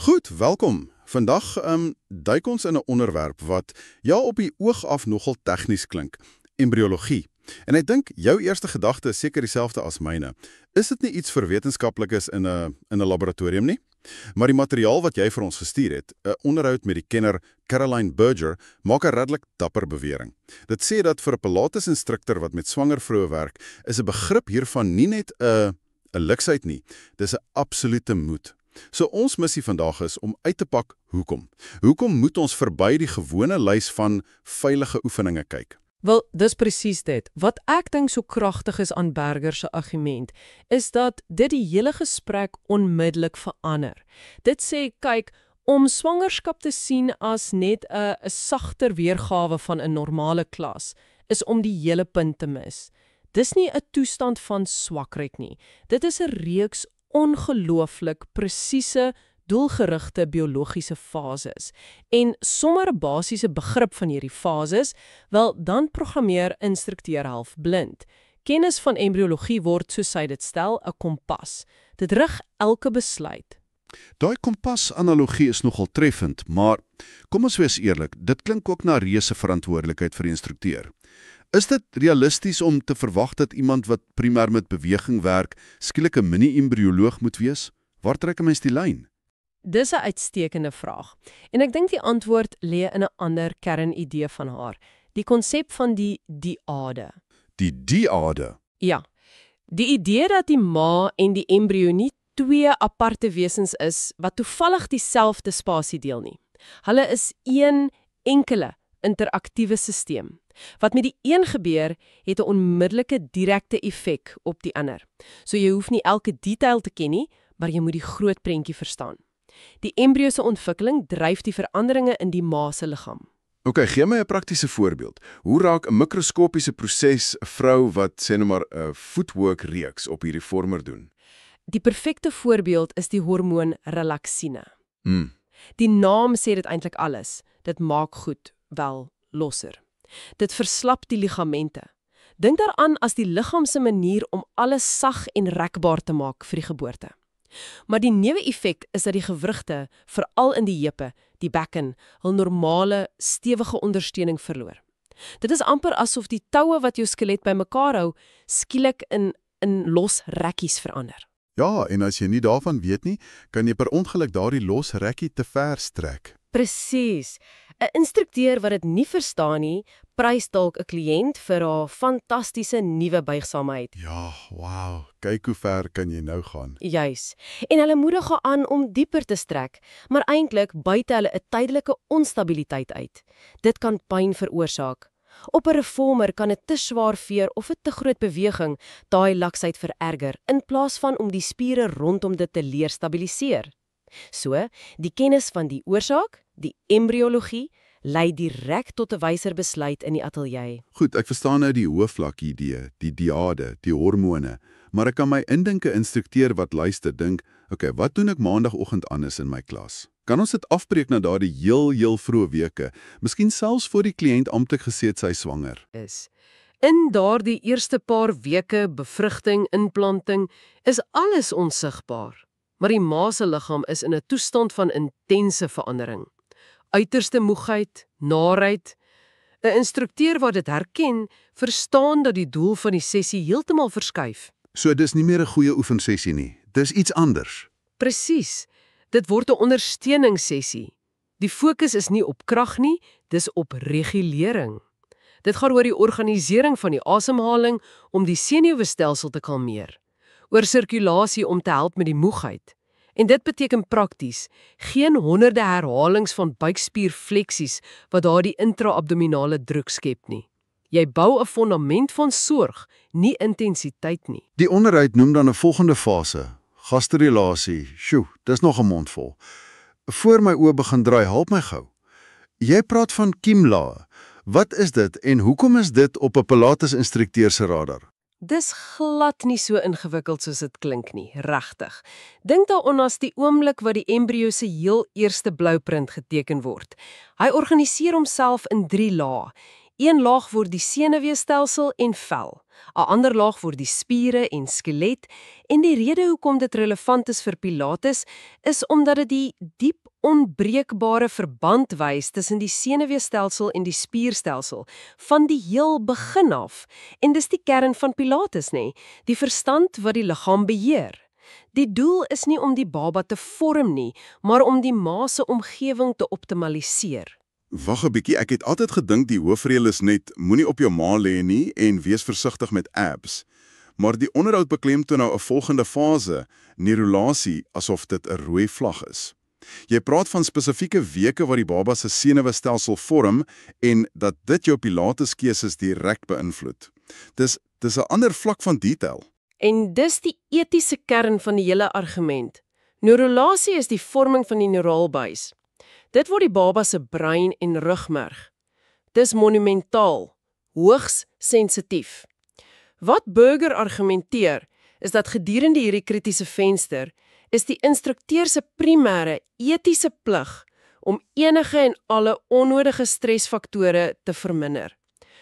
Goed, welkom. Vandag duik ons in 'n onderwerp wat op die oog af nogal tegnies klink, embriologie. En ek dink jou eerste gedagte is seker dieselfde as myne. Is dit nie iets vir wetenskaplikes in 'n laboratorium nie? Maar die materiaal wat jy vir ons gestuur het, 'n onderhoud met die kenner Caroline Berger, maak 'n redelik dapper bewering. Dit sê dat vir 'n Pilates-instrukteur wat met swanger vroue werk, is 'n begrip hiervan nie net 'n luksheid nie, dis 'n absolute moet. So ons missie vandag is om uit te pak hoekom. Hoekom moet ons verby die gewone lys van veilige oefeninge kyk? Wel, dis presies dit. Wat ek dink so kragtig is aan Berger se argument, is dat dit die hele gesprek onmiddellik verander. Dit sê, kyk, om swangerskap te sien as net 'n sagter weergawe van 'n normale klas, is om die hele punt te mis. Dis nie 'n toestand van swakheid nie. Dit is 'n reeks ongelooflik presiese, doelgerigte biologiese fases. En sommer 'n basiese begrip van hierdie fases, wel dan programmeer instrukteur half blind. Kennis van embriologie word, soos hy dit stel, 'n kompas. Dit rig elke besluit. Daai kompas-analogie is nogal treffend, maar kom ons wees eerlik, dit klink ook na reuse verantwoordelikheid vir die instrukteur. Is dit realisties om te verwag dat iemand wat primêr met beweging werk, skielik 'n mini-embrioloog moet wees? Waar trek 'n mens die lyn? Dis 'n uitstekende vraag. En ek dink die antwoord lê in 'n ander kernidee van haar, die konsep van die diade. Die diade? Ja, die idee dat die ma en die embrio nie twee aparte wesens is wat toevallig dieselfde spasie deel nie. Hulle is een enkele interaktiewe stelsel. Wat met die een gebeur, het 'n onmiddellike direkte effek op die ander. So jy hoef nie elke detail te ken nie, maar jy moet die groot prentjie verstaan. Die embrio se ontwikkeling dryf die veranderinge in die ma se liggaam. OK, gee my 'n praktiese voorbeeld. Hoe raak 'n mikroskopiese proses 'n vrou wat sê nou maar 'n footwork reeks op hierdie vormer doen? Die perfekte voorbeeld is die hormoon relaksine. Hmm. Die naam sê dit eintlik alles. Dit maak goed wel losser. Dit verslap die ligamente. Dink daaraan as die liggaam se manier om alles sag en rekbaar te maak vir die geboorte. Maar die neeweffek is dat die gewrigte, veral in die heupe, die bekken, hul normale, stewige ondersteuning verloor. Dit is amper asof die toue wat jou skelet bymekaar hou, skielik in los rekkies verander. Ja, en as jy nie daarvan weet nie, kan jy per ongeluk daardie los rekkie te ver strek. Presies. 'n Instrukteur wat dit nie verstaan nie, prys dalk 'n kliënt vir haar fantastiese nuwe buigsaamheid. Ja, wow, kyk hoe ver kan jy nou gaan. Juis. En hulle moedig haar aan om dieper te strek, maar eintlik buite hulle 'n tydelike onstabiliteit uit. Dit kan pyn veroorsaak. Op 'n reformer kan 'n te swaar veer of 'n te groot beweging daai laksheid vererger, in plaas van om die spiere rondom dit te leer stabiliseer. So, die kennis van die oorsaak, die embriologie, lei direk tot 'n wyser besluit in die ateljee. Goed, ek verstaan nou die hoofvlak idee, die diade, die hormone, maar ek kan my indink 'n instrukteur wat luister dink, okay, wat doen ek maandagooggend anders in my klas? Kan ons dit afbreek na daardie heel vroeë weke, miskien selfs voor die kliënt amptelik gesê het sy swanger? In daardie eerste paar weke bevrugting, inplanting, is alles onsigbaar. Maar die ma se liggaam is in 'n toestand van intense verandering. Uiterste moegheid, naarheid. 'n Instrukteur wat dit herken, verstaan dat die doel van die sessie heeltemal verskuif. So dis nie meer 'n goeie oefensessie nie. Dis iets anders. Presies. Dit word 'n ondersteuningssessie. Die fokus is nie op krag nie, dis op regulering. Dit gaan oor die organisering van die asemhaling om die senuweestelsel te kalmeer. Oor sirkulasie om te help met die moegheid. En dit beteken prakties, geen honderde herhalings van buikspierfleksies wat daardie intra-abdominale druk skep nie. Jy bou 'n fondament van sorg, nie intensiteit nie. Die onderhoud noem dan 'n volgende fase, gastrulasie. Sjoe, dis nog 'n mondvol. Voor my oë begin draai, help my gou. Jy praat van kiemlae. Wat is dit en hoekom is dit op 'n Pilates-instrukteur se radar? Dis glad nie so ingewikkeld soos dit klink nie, regtig. Dink daaraan as die oomblik wat die embrio se heel eerste blouprint geteken word. Hy organiseer homself in 3 lae. Een laag word die senuweestelsel en vel, 'n ander laag word die spiere en skelet, en die rede hoekom dit relevant is vir Pilates is omdat dit die diep onbreekbare verband wys tussen die senuweestelsel en die spierstelsel van die heel begin af. En dis die kern van Pilates, nê, die verstand wat die liggaam beheer. Die doel is nie om die baba te vorm nie, maar om die ma se omgewing te optimaliseer. Wag 'n bietjie, ek het altyd gedink die hoofreël is net moenie op jou ma lê nie en wees versigtig met abs. Maar die onderhoud beklemtoon nou 'n volgende fase, neurulasie, asof dit 'n rooi vlag is. Jy praat van spesifieke weke wat die baba se senuweestelsel vorm en dat dit jou Pilates-keuses direk beïnvloed. Dis 'n ander vlak van detail. En dis die etiese kern van die hele argument. Neurulasie is die vorming van die neuraalbuis. Dit word die baba se brein en rugmerg. Dis monumentaal, hoogs sensitief. Wat Burger argumenteer, is dat gedurende hierdie kritiese venster is die instrukteur se primêre etiese plig om enige en alle onnodige stresfaktore te verminder.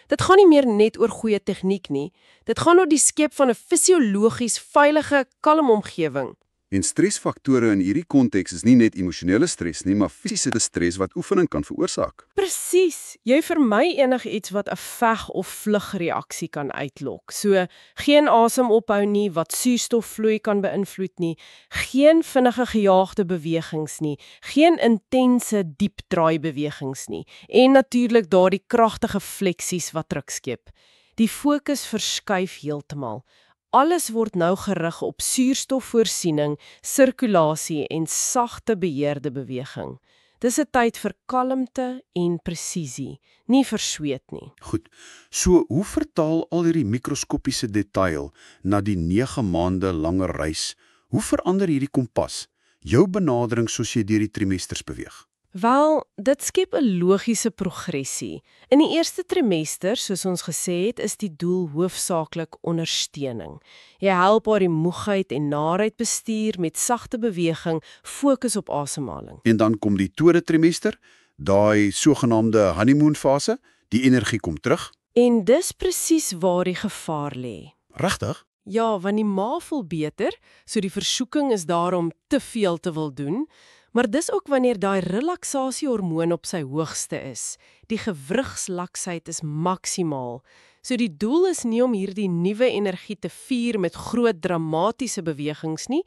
Dit gaan nie meer net oor goeie tegniek nie, dit gaan oor die skep van 'n fisiologies veilige, kalm omgewing. En stresfaktore in hierdie konteks is nie net emosionele stres nie, maar fisiese stres wat oefening kan veroorsaak. Presies, jy vermy enigiets wat 'n veg- of vlugreaksie kan uitlok. So, geen asem ophou nie, wat suurstofvloei kan beïnvloed nie, geen vinnige gejaagde bewegings nie, geen intense diep draai bewegings nie, en natuurlik daardie kragtige fleksies wat druk skep. Die fokus verskuif heeltemal. Alles word nou gerig op suurstofvoorsiening, sirkulasie en sagte beheerde beweging. Dis 'n tyd vir kalmte en presisie, nie vir sweet nie. Goed, so hoe vertaal al hierdie mikroskopiese detail na die 9 maande lange reis? Hoe verander hierdie kompas jou benadering soos jy deur die trimesters beweeg? Wel, dit skep 'n logiese progressie. In die eerste trimester, soos ons gesê het, is die doel hoofsaaklik ondersteuning. Jy help haar die moegheid en naarheid bestuur met sagte beweging, fokus op asemhaling. En dan kom die tweede trimester, daai sogenaamde honeymoon-fase, die energie kom terug. En dis presies waar die gevaar lê. Regtig? Ja, want die ma voel beter, so die versoeking is daar om te veel te wil doen, maar dis ook wanneer daai relaksasiehormoon op sy hoogste is. Die gewrigslaksheid is maksimaal. So die doel is nie om hierdie nuwe energie te vier met groot dramatiese bewegings nie.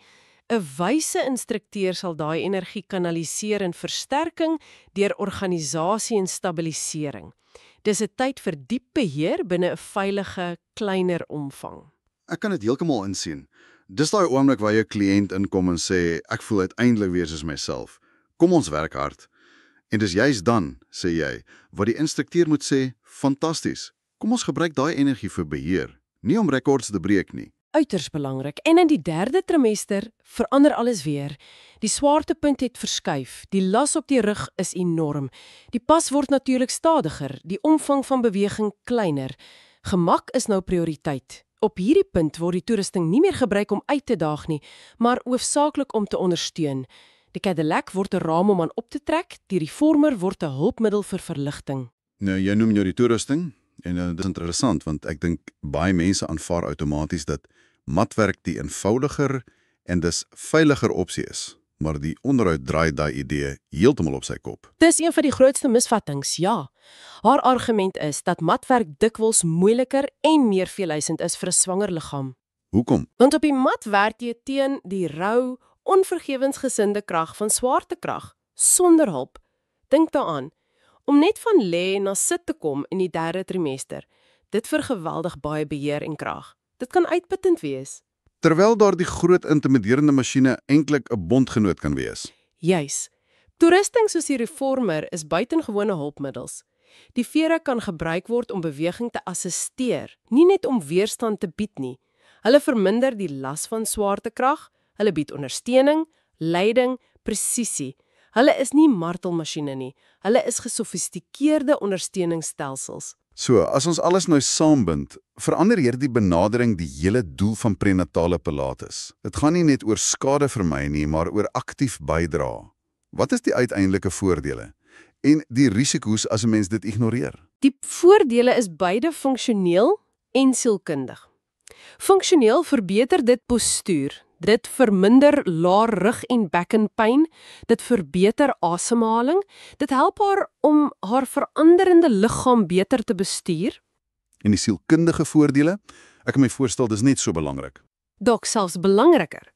'n Wyse instrukteur sal daai energie kanaliseer in versterking deur organisasie en stabilisering. Dis 'n tyd vir diep beheer binne 'n veilige, kleiner omvang. Ek kan dit heeltemal insien. Dis daai oomblik waar jou kliënt inkom en sê, ek voel uiteindelik weer soos myself. Kom ons werk hard. En dis juist dan, sê jy, wat die instrukteur moet sê, fantasties. Kom ons gebruik daai energie vir beheer, nie om rekords te breek nie. Uiters belangrik. En in die derde trimester verander alles weer. Die swaartepunt het verskuif. Die las op die rug is enorm. Die pas word natuurlik stadiger, die omvang van beweging kleiner. Gemak is nou prioriteit. Op hierdie punt word die toerusting nie meer gebruik om uit te daag nie, maar hoofsaaklik om te ondersteun. Die Cadillac word 'n raam om aan op te trek, die Reformer word 'n hulpmiddel vir verligting. Nou, jy noem jou die toerusting, en dit is interessant, want ek dink baie mense aanvaar outomaties dat matwerk die eenvoudiger en dus veiliger opsie is. Maar die onderhoud draai daai idee heeltemal op sy kop. Dis een van die grootste misvattings, ja. Haar argument is dat matwerk dikwels moeiliker en meer veeleisend is vir 'n swanger liggaam. Hoekom? Want op die mat werk jy teen die rou, onvergewensgesinde krag van swaartekrag, sonder hulp. Dink daaraan, om net van lê na sit te kom in die derde trimester, dit vergewaldig baie beheer en krag. Dit kan uitputtend wees. Terwyl daar die groot intimiderende masjiene eintlik 'n bondgenoot kan wees. Juis. Toerusting soos die Reformer is buitengewone hulpmiddels. Die vere kan gebruik word om beweging te assisteer, nie net om weerstand te bied nie. Hulle verminder die las van swaartekrag, hulle bied ondersteuning, leiding, presisie. Hulle is nie martelmasjiene nie, hulle is gesofistikeerde ondersteuningsstelsels. So, as ons alles nou saambind, verander hierdie benadering die hele doel van prenatale Pilates. Dit gaan nie net oor skade vermy nie, maar oor aktief bydra. Wat is die uiteindelike voordele? En die risiko's as 'n mens dit ignoreer? Die voordele is beide funksioneel en sielkundig. Funksioneel verbeter dit postuur. Dit verminder lae rug- en bekkenpyn, dit verbeter asemhaling, dit help haar om haar veranderende liggaam beter te bestuur. En die sielkundige voordele? Ek kan my voorstel dis net so belangrik. Dalk selfs belangriker.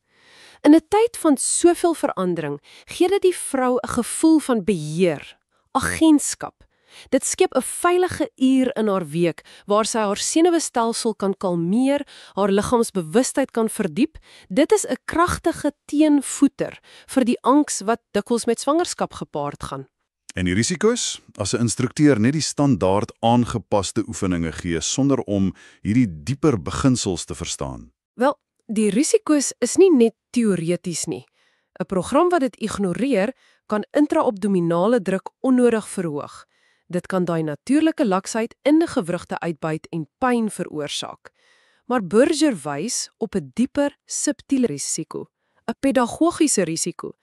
In 'n tyd van soveel verandering, gee dit die vrou 'n gevoel van beheer, agentskap. Dit skep 'n veilige uur in haar week waar sy haar senuweestelsel kan kalmeer, haar liggaamsbewustheid kan verdiep. Dit is 'n kragtige teenvoeter vir die angs wat dikwels met swangerskap gepaard gaan. En die risiko's? As 'n instrukteur net die standaard aangepaste oefeninge gee sonder om hierdie dieper beginsels te verstaan. Wel, die risiko's is nie net teoreties nie. 'n Program wat dit ignoreer, kan intra-abdominale druk onnodig verhoog. Dit kan daai natuurlike laksheid in die gewrigte uitbuit en pyn veroorsaak. Maar Berger wys op 'n dieper, subtiele risiko, 'n pedagogiese risiko.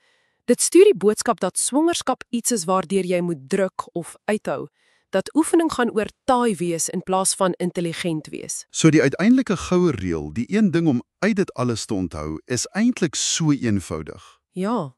Dit stuur die boodskap dat swangerskap iets is waardeur jy moet druk of uithou, dat oefening gaan oor taai wees in plaas van intelligent wees. So die uiteindelike goue reël, die een ding om uit dit alles te onthou, is eintlik so eenvoudig. Ja,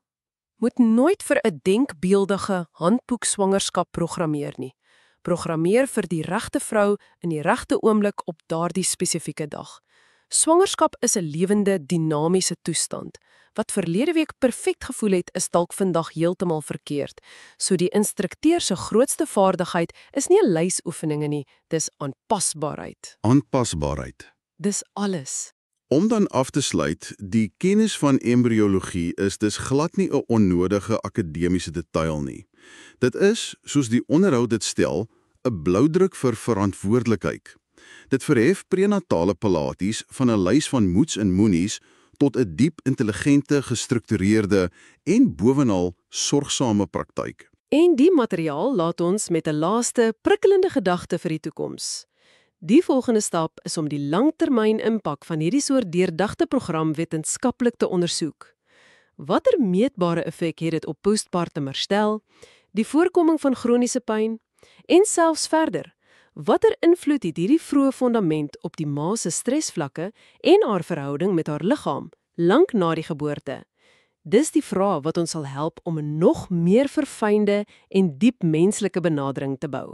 moet nooit vir 'n denkbeeldige handboek swangerskap programmeer nie. Programmeer vir die regte vrou in die regte oomblik op daardie spesifieke dag. Swangerskap is 'n lewende, dinamiese toestand. Wat verlede week perfek gevoel het, is dalk vandag heeltemal verkeerd. So die instrukteur se grootste vaardigheid is nie 'n lys oefeninge nie, dis aanpasbaarheid. Aanpasbaarheid. Dis alles. Om dan af te sluit, die kennis van embriologie is dus glad nie 'n onnodige akademiese detail nie. Dit is, soos die onderhoud dit stel, 'n bloudruk vir verantwoordelikheid. Dit verhef prenatale pilates van 'n lys van moets en moenies tot 'n diep, intelligente, gestruktureerde en bovenal sorgsame praktyk. En die materiaal laat ons met 'n laaste prikkelende gedagte vir die toekoms. Die volgende stap is om die langtermyn-impak van hierdie soort deurdagte program wetenskaplik te ondersoek. Watter meetbare effek het dit op postpartum herstel, die voorkoming van kroniese pyn en selfs verder? Watter invloed het hierdie vroeë fondament op die ma se stresvlakke en haar verhouding met haar liggaam lank na die geboorte? Dis die vraag wat ons sal help om 'n nog meer verfynde en diep menslike benadering te bou.